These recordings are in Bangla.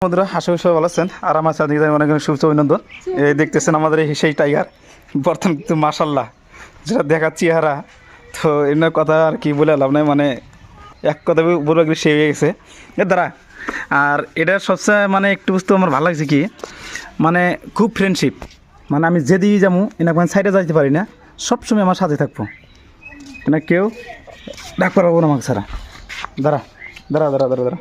বন্ধুরা আশা করি সবাই ভালো আছেন আর আমার সাথে অনেক অনেক শুভেচ্ছা অভিনন্দন। এই দেখতেছেন আমাদের এই সেই টাইগার বর্তমান কিন্তু মাশাল্লাহ যেটা দেখার চেহারা, তো এর কথা আর কি বলে লাভ নাই, মানে এক কথা বলবো গেলে সে হয়ে গেছে এর দ্বারা। আর এটার সবচেয়ে মানে একটু বুঝতে আমার ভালো লাগছে কি, মানে খুব ফ্রেন্ডশিপ, মানে আমি যেদিকে যাবো এনাকে মানে সাইডে যাইতে পারি না, সবসময় আমার সাথে থাকবো, মানে কেউ ডাক পারবো না আমাকে ছাড়া। দাঁড়া দাঁড়া দাঁড়া দাঁড়া দাঁড়া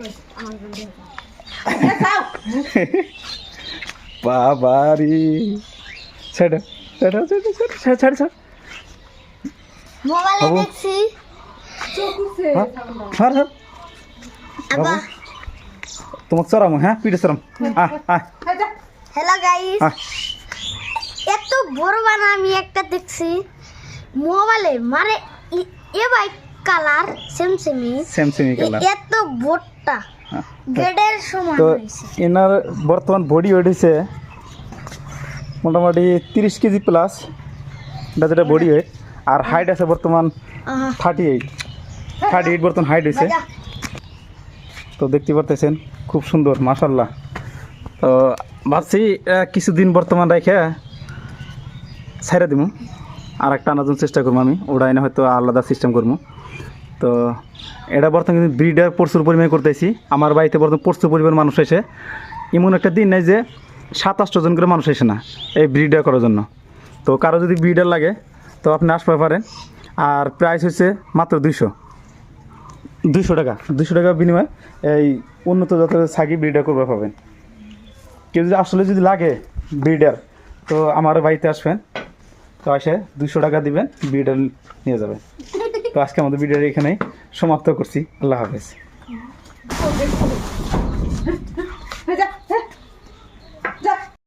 বাবারি ছাড় ছাড় ছাড় ছাড় ছাড় মোবাইলে দেখছি ছাড় ছাড় আবা তোমাকে চড়ামো, হ্যাঁ পিঠে চড়াম। হ্যালো গাইস, এত বড় বানা আমি একটা দেখছি মোবাইলে, মানে এ ভাই কালার সেমসেমি কালার এত বড়টা গেডের সমান তো হয়েছে। এনার বর্তমান বডি ওয়েট হয়েছে মোটামুটি 30 কেজি প্লাস, এটা যেটা বডি ওয়েট। আর হাইট আছে বর্তমান 38 বর্তমান হাইট হয়েছে। তো দেখতে পারতেছেন খুব সুন্দর মাশাল্লাহ। তো ভাবছি কিছুদিন বর্তমান রেখে ছাইড়া দিব, আর একটা আনার জন্য চেষ্টা করবো আমি, ওটা এনে হয়তো আলাদা সিস্টেম করবো। তো এটা বর্তমানে কিন্তু ব্রিডার প্রচুর পরিমাণে করতেছি। আমার বাড়িতে বর্তমানে প্রচুর পরিমাণ মানুষ এসে, এমন একটা দিন নেই যে 27 জন করে মানুষ এসে না এই ব্রিডার করার জন্য। তো কারো যদি ব্রিডার লাগে তো আপনি আসতে পারেন। আর প্রাইস হচ্ছে মাত্র 200 টাকা, 200 টাকা বিনিময়ে এই উন্নত জাতের ছাগি ব্রিডার করবে পাবেন। কেউ যদি আসলে যদি লাগে ব্রিডার তো আমার বাড়িতে আসবেন, তো এসে 200 টাকা দিবেন, ব্রিডার নিয়ে যাবেন। তো আজকে আমাদের ভিডিও এখানেই সমাপ্ত করছি। আল্লাহ হাফেজ।